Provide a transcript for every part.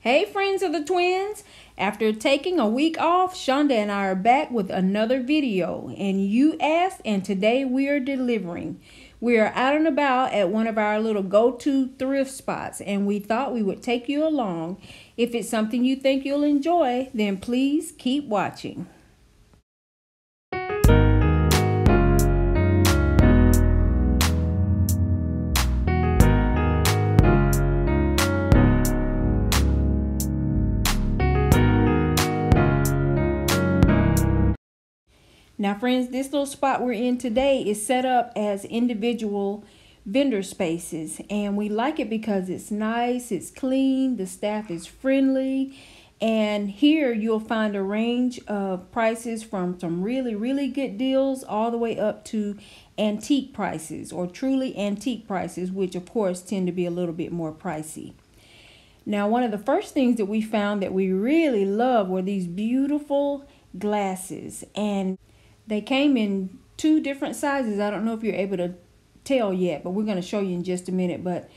Hey friends of the twins! After taking a week off, Shonda and I are back with another video. And you asked, and today we are delivering. We are out and about at one of our little go-to thrift spots, and we thought we would take you along. If it's something you think you'll enjoy, then please keep watching. Now friends, this little spot we're in today is set up as individual vendor spaces, and we like it because it's nice, it's clean, the staff is friendly, and here you'll find a range of prices from some really good deals all the way up to antique prices or truly antique prices, which of course tend to be a little bit more pricey. Now, one of the first things that we found that we really love were these beautiful glasses, and they came in two different sizes. I don't know if you're able to tell yet, but we're going to show you in just a minute. But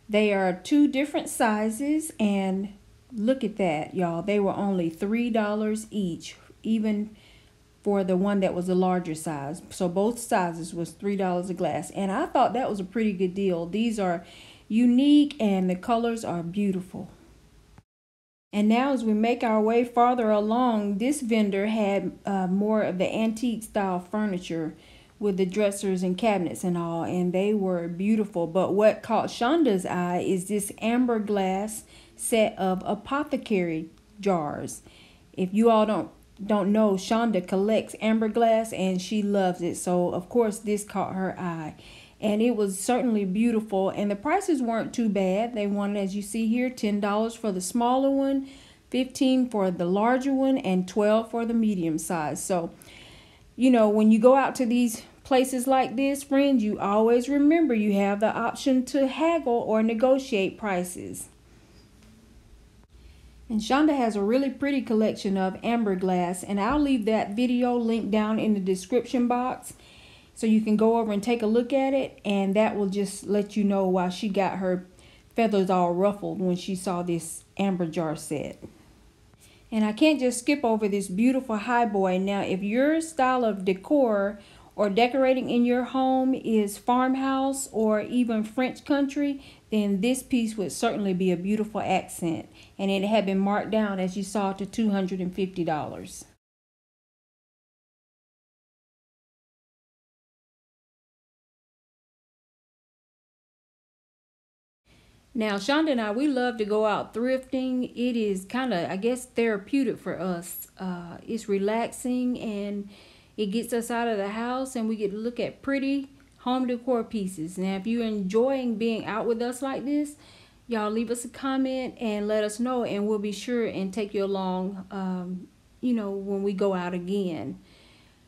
they are two different sizes, and look at that, y'all. They were only $3 each, even for the one that was a larger size. So both sizes was $3 a glass, and I thought that was a pretty good deal. These are unique, and the colors are beautiful. And now as we make our way farther along, this vendor had more of the antique style furniture with the dressers and cabinets and all, and they were beautiful. But what caught Shonda's eye is this amber glass set of apothecary jars. If you all don't know, Shonda collects amber glass and she loves it. So of course this caught her eye. And it was certainly beautiful, and the prices weren't too bad. They wanted, as you see here, $10 for the smaller one, $15 for the larger one, and $12 for the medium size. So, you know, when you go out to these places like this, friends, you always remember you have the option to haggle or negotiate prices. And Shonda has a really pretty collection of amber glass, and I'll leave that video linked down in the description box, so you can go over and take a look at it, and that will just let you know why she got her feathers all ruffled when she saw this amber jar set. And I can't just skip over this beautiful highboy. Now, if your style of decor or decorating in your home is farmhouse or even French country, then this piece would certainly be a beautiful accent. And it had been marked down, as you saw, to $250. Now, Shonda and I, we love to go out thrifting. It is kind of, I guess, therapeutic for us. It's relaxing, and it gets us out of the house, and we get to look at pretty home decor pieces. Now, if you're enjoying being out with us like this, y'all leave us a comment and let us know, and we'll be sure and take you along, you know, when we go out again.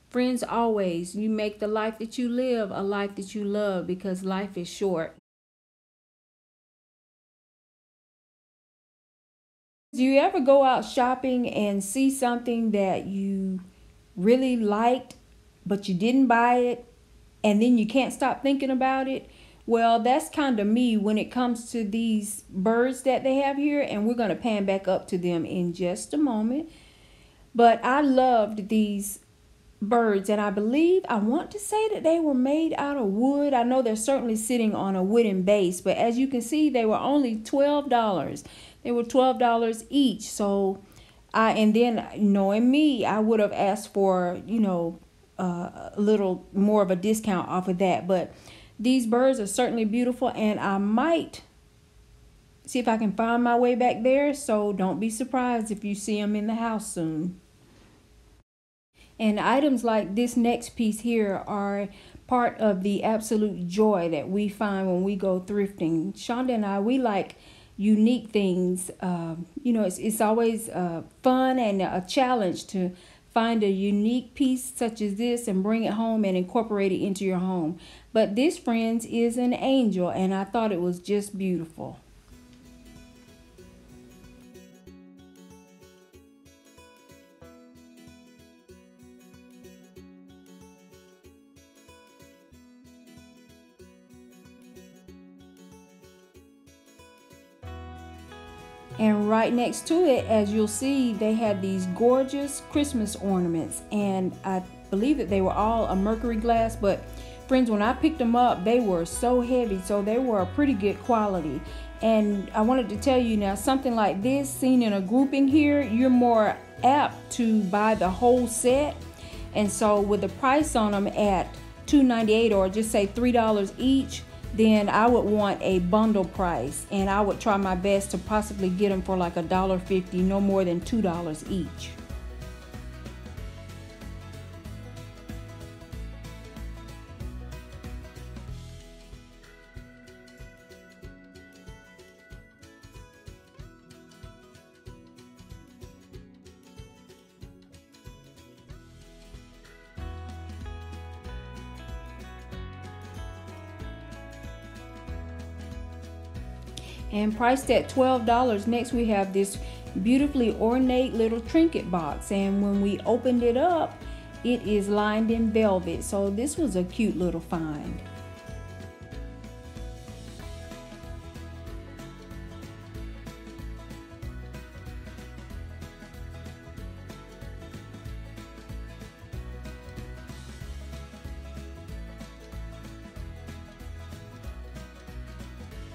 Friends, always, you make the life that you live a life that you love, because life is short. Do you ever go out shopping and see something that you really liked, but you didn't buy it, and then you can't stop thinking about it? Well, that's kind of me when it comes to these birds that they have here, and we're going to pan back up to them in just a moment. But I loved these birds, and I want to say that they were made out of wood. I know they're certainly sitting on a wooden base, but as you can see, they were only $12. They were $12 each. So and then knowing me, I would have asked for, you know, a little more of a discount off of that. But these birds are certainly beautiful, and I might see if I can find my way back there. So don't be surprised if you see them in the house soon. And items like this next piece here are part of the absolute joy that we find when we go thrifting. Shonda and I, we like unique things. You know, it's always fun and a challenge to find a unique piece such as this and bring it home and incorporate it into your home. But this, friends, is an angel, and I thought it was just beautiful. And right next to it, as you'll see, they had these gorgeous Christmas ornaments, and I believe that they were all a mercury glass, but friends, when I picked them up, they were so heavy, so they were a pretty good quality. And I wanted to tell you now, something like this seen in a grouping here, you're more apt to buy the whole set. And so with the price on them at $2.98, or just say $3 each, then I would want a bundle price, and I would try my best to possibly get them for like $1.50, no more than $2 each. And priced at $12. Next we have this beautifully ornate little trinket box, and when we opened it up, it is lined in velvet, so this was a cute little find.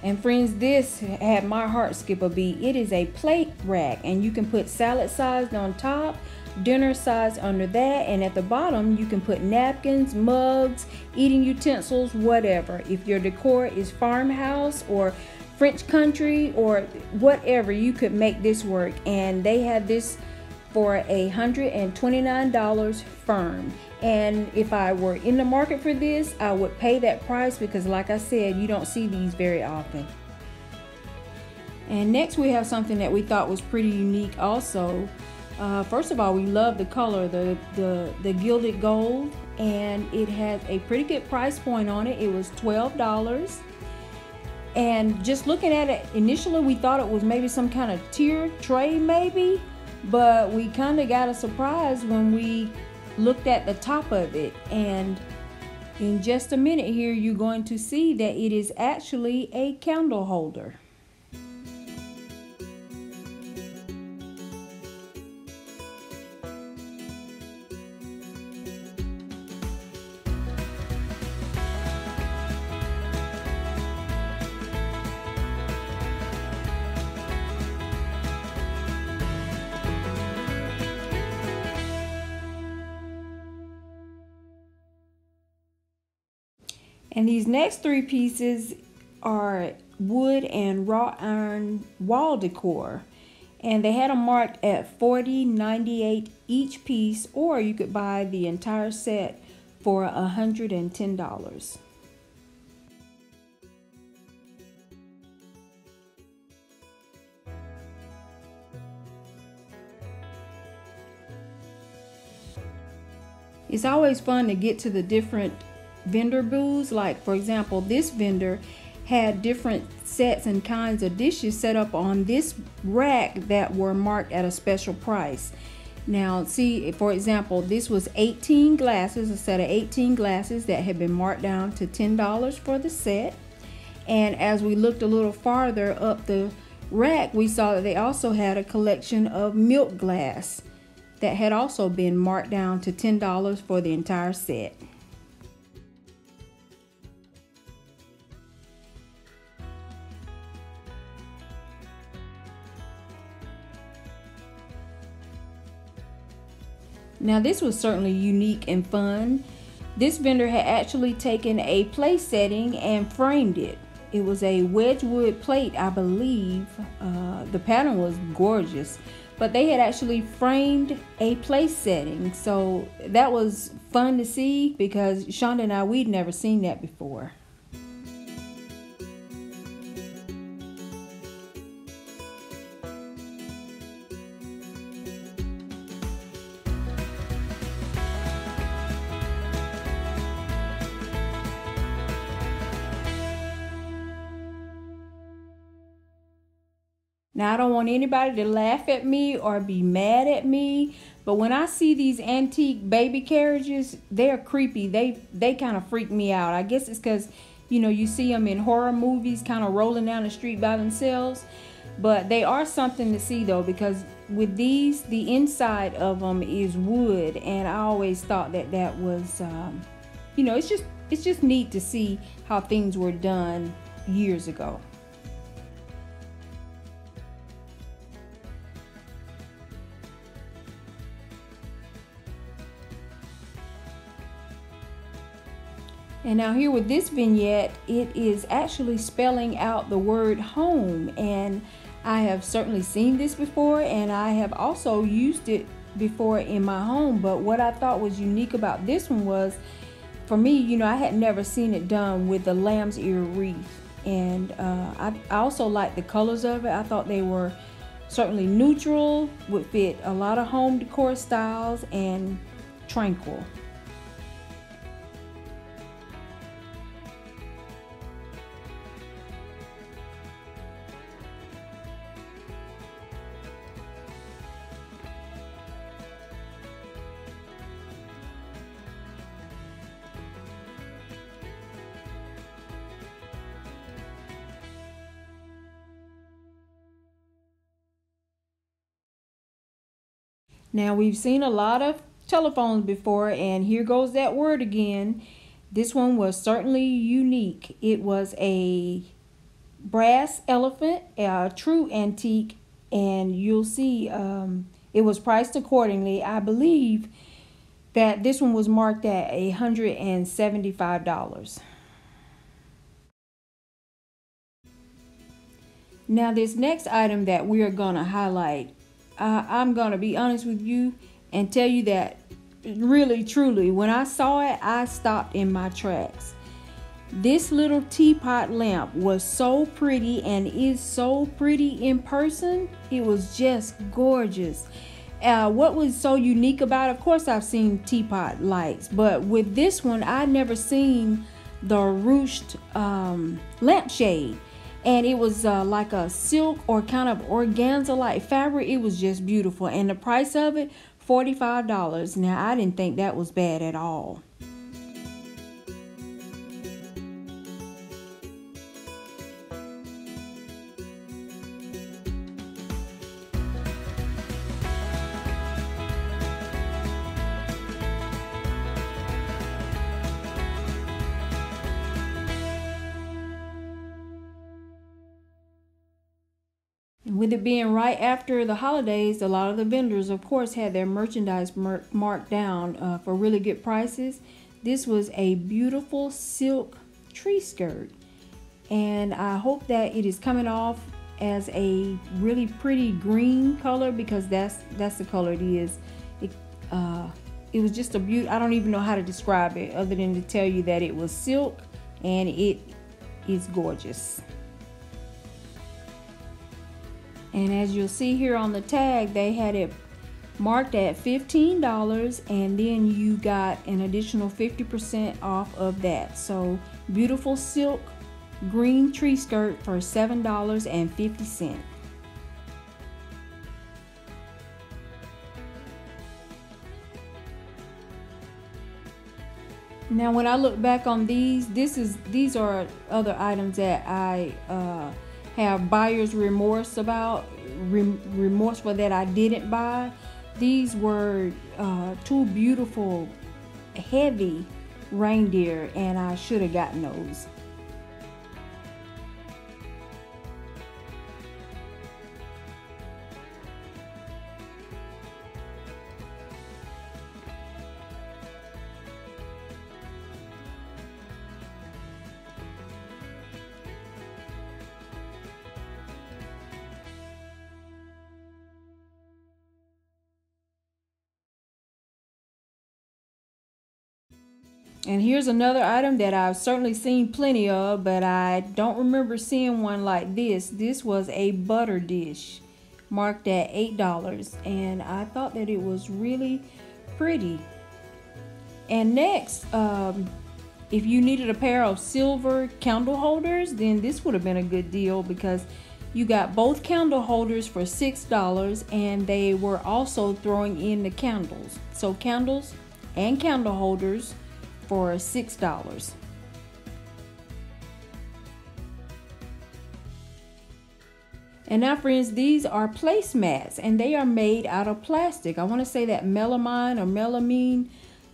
And friends, this had my heart skip a beat. It is a plate rack, and you can put salad sized on top, dinner size under that, and at the bottom you can put napkins, mugs, eating utensils, whatever. If your decor is farmhouse or French country or whatever, you could make this work. And they had this for $129 firm. And if I were in the market for this, I would pay that price, because like I said, you don't see these very often. And next we have something that we thought was pretty unique also. First of all, we love the color, the gilded gold, and it had a pretty good price point on it. It was $12. And just looking at it initially, we thought it was maybe some kind of tier tray maybe, but we kind of got a surprise when we looked at the top of it. And in just a minute here, you're going to see that it is actually a candle holder. And these next three pieces are wood and wrought iron wall decor, and they had them marked at $40.98 each piece, or you could buy the entire set for $110. It's always fun to get to the different vendor booths. Like for example, this vendor had different sets and kinds of dishes set up on this rack that were marked at a special price. Now see, for example, this was 18 glasses, a set of 18 glasses that had been marked down to $10 for the set. And as we looked a little farther up the rack, we saw that they also had a collection of milk glass that had also been marked down to $10 for the entire set. Now this was certainly unique and fun. This vendor had actually taken a place setting and framed it. It was a Wedgwood plate, I believe. The pattern was gorgeous, but they had actually framed a place setting. So that was fun to see, because Shonda and I, we'd never seen that before. Now, I don't want anybody to laugh at me or be mad at me, but when I see these antique baby carriages, they're creepy. They kind of freak me out. I guess it's because, you know, you see them in horror movies kind of rolling down the street by themselves. But they are something to see though, because with these, the inside of them is wood, and I always thought that that was, you know, it's just neat to see how things were done years ago. And now here with this vignette, it is actually spelling out the word home, and I have certainly seen this before, and I have also used it before in my home. But what I thought was unique about this one was, for me, you know, I had never seen it done with the lamb's ear wreath. And I also like the colors of it. I thought they were certainly neutral, would fit a lot of home decor styles, and tranquil. Now we've seen a lot of telephones before, and here goes that word again. This one was certainly unique. It was a brass elephant, a true antique, and you'll see it was priced accordingly. I believe that this one was marked at $175. Now this next item that we are going to highlight, I'm going to be honest with you and tell you that really truly when I saw it, I stopped in my tracks. This little teapot lamp was so pretty, and is so pretty in person. It was just gorgeous. What was so unique about it, of course I've seen teapot lights, but with this one I'd never seen the ruched lampshade. And it was like a silk or kind of organza like fabric. It was just beautiful, and the price of it, $45. Now I didn't think that was bad at all. With it being right after the holidays, a lot of the vendors, of course, had their merchandise marked down for really good prices. This was a beautiful silk tree skirt, and I hope that it is coming off as a really pretty green color, because that's the color it is. It was just a beautiful, I don't even know how to describe it other than to tell you that it was silk, and it is gorgeous. And as you'll see here on the tag, they had it marked at $15, and then you got an additional 50% off of that. So beautiful silk green tree skirt for $7.50. Now when I look back on these are other items that I have buyer's remorse about, remorseful that I didn't buy. These were two beautiful heavy reindeer, and I should have gotten those. And here's another item that I've certainly seen plenty of, but I don't remember seeing one like this. This was a butter dish marked at $8, and I thought that it was really pretty. And next, if you needed a pair of silver candle holders, then this would have been a good deal, because you got both candle holders for $6, and they were also throwing in the candles. So candles and candle holders for $6. And now, friends, these are placemats, and they are made out of plastic. I want to say that melamine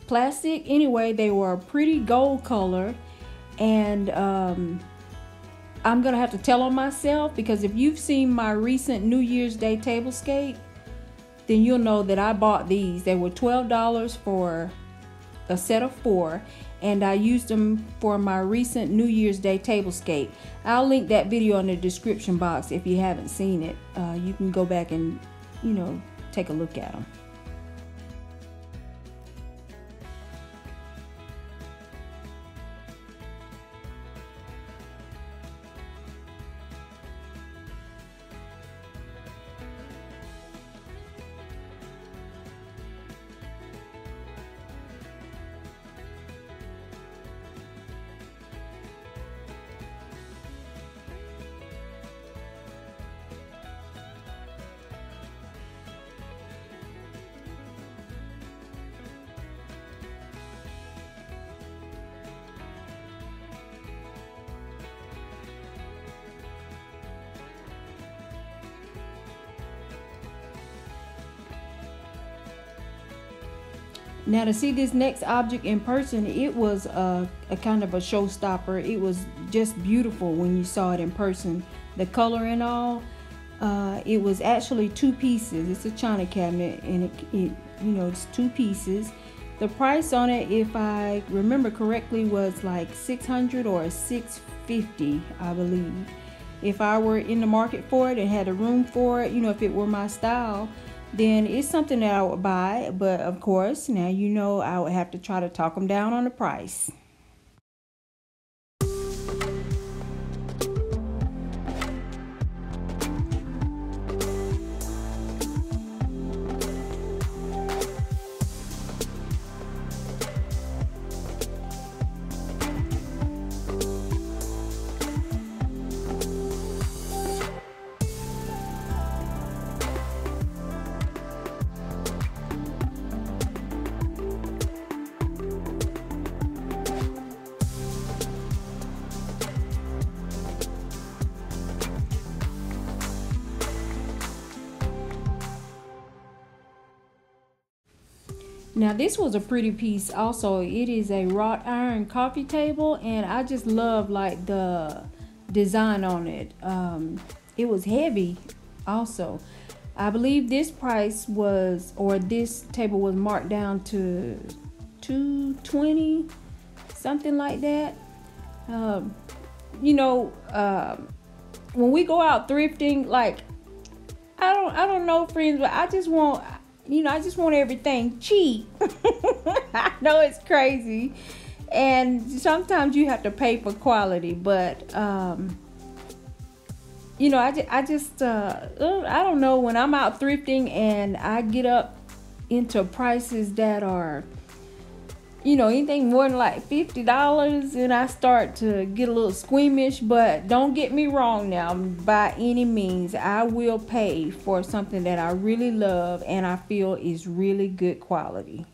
plastic. Anyway, they were a pretty gold color, and I'm gonna have to tell on myself, because if you've seen my recent New Year's Day tablescape, then you'll know that I bought these. They were $12 for a set of 4, and I used them for my recent New Year's Day tablescape. I'll link that video in the description box if you haven't seen it. You can go back and, take a look at them. Now, to see this next object in person, it was a kind of a showstopper. It was just beautiful when you saw it in person. The color and all. It was actually 2 pieces. It's a china cabinet, and it's 2 pieces. The price on it, if I remember correctly, was like $600 or $650, I believe. If I were in the market for it and had a room for it, if it were my style, then it's something that I would buy. But of course, now I would have to try to talk them down on the price. Now, this was a pretty piece also. It is a wrought iron coffee table, and I just love like the design on it. It was heavy also. I believe this price was, or this table was marked down to $220, something like that. When we go out thrifting, like I don't know, friends, but I just want everything cheap. I know it's crazy, and sometimes you have to pay for quality, but I don't know, when I'm out thrifting and I get up into prices that are anything more than like $50, and I start to get a little squeamish. But don't get me wrong now, by any means, I will pay for something that I really love and I feel is really good quality.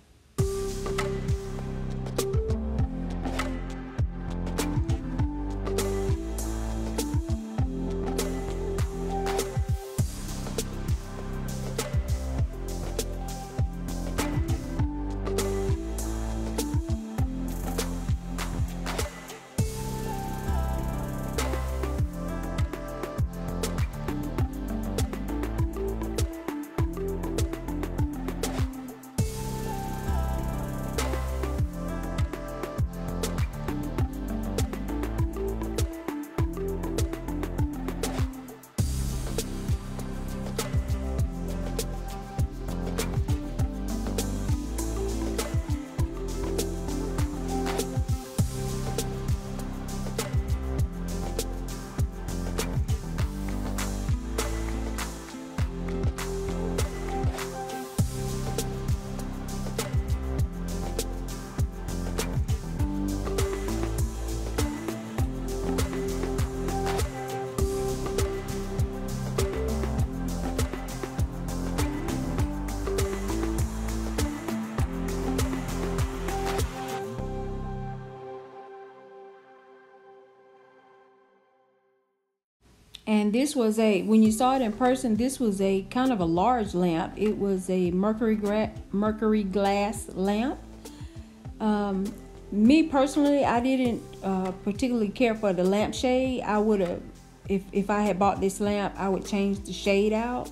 And this was when you saw it in person, this was a kind of a large lamp. It was a mercury glass lamp. Me personally, I didn't particularly care for the lampshade. I would have, if I had bought this lamp, I would change the shade out.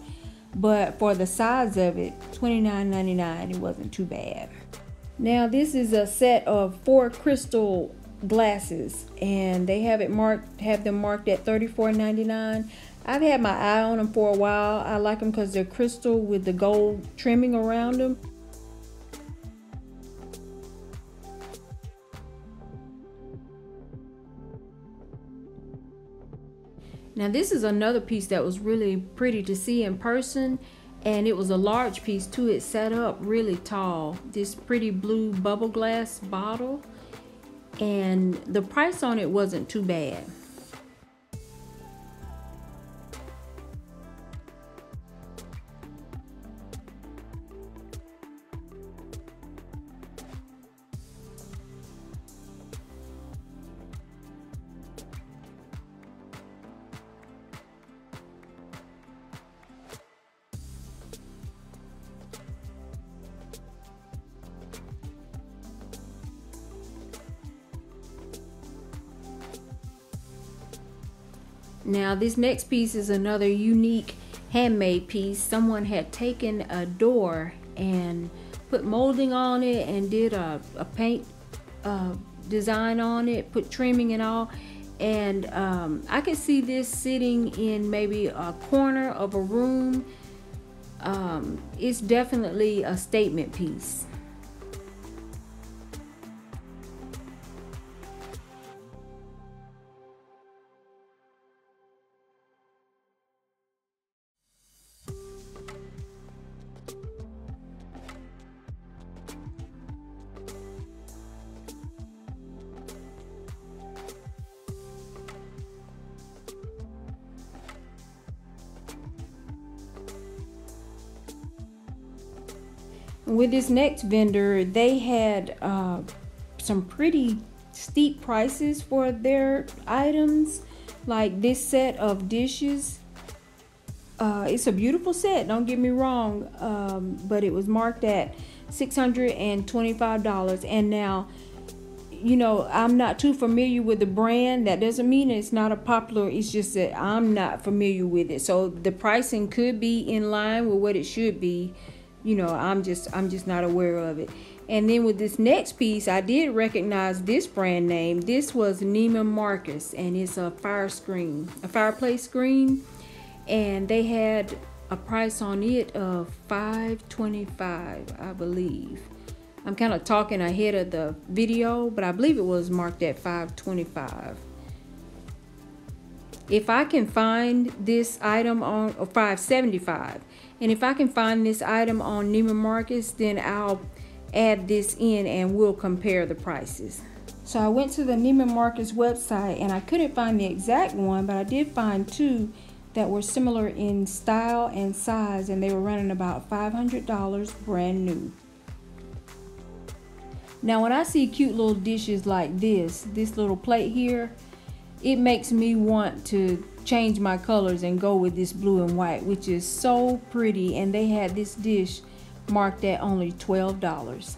But for the size of it, $29.99, it wasn't too bad. Now this is a set of 4 crystal glasses, and they have them marked at $34.99. I've had my eye on them for a while. I like them because they're crystal with the gold trimming around them. Now this is another piece that was really pretty to see in person, and it was a large piece too. It sat up really tall. This pretty blue bubble glass bottle, and the price on it wasn't too bad. Now this next piece is another unique handmade piece. Someone had taken a door and put molding on it and did a paint design on it, put trimming and all. And I could see this sitting in maybe a corner of a room. It's definitely a statement piece. With this next vendor, they had some pretty steep prices for their items. Like this set of dishes, it's a beautiful set, don't get me wrong, but it was marked at $625. And now, you know, I'm not too familiar with the brand. That doesn't mean it's not a popular, it's just that I'm not familiar with it. So the pricing could be in line with what it should be. You know, I'm just not aware of it. And then with this next piece, I did recognize this brand name. This was Neiman Marcus, and it's a fireplace screen, and they had a price on it of $525, I believe. I'm kind of talking ahead of the video, but I believe it was marked at $525. If I can find this item on $575, and if I can find this item on Neiman Marcus, then I'll add this in and we'll compare the prices. So I went to the Neiman Marcus website and I couldn't find the exact one, but I did find 2 that were similar in style and size, and they were running about $500 brand new. Now when I see cute little dishes like this little plate here, it makes me want to change my colors and go with this blue and white, which is so pretty. And they had this dish marked at only $12.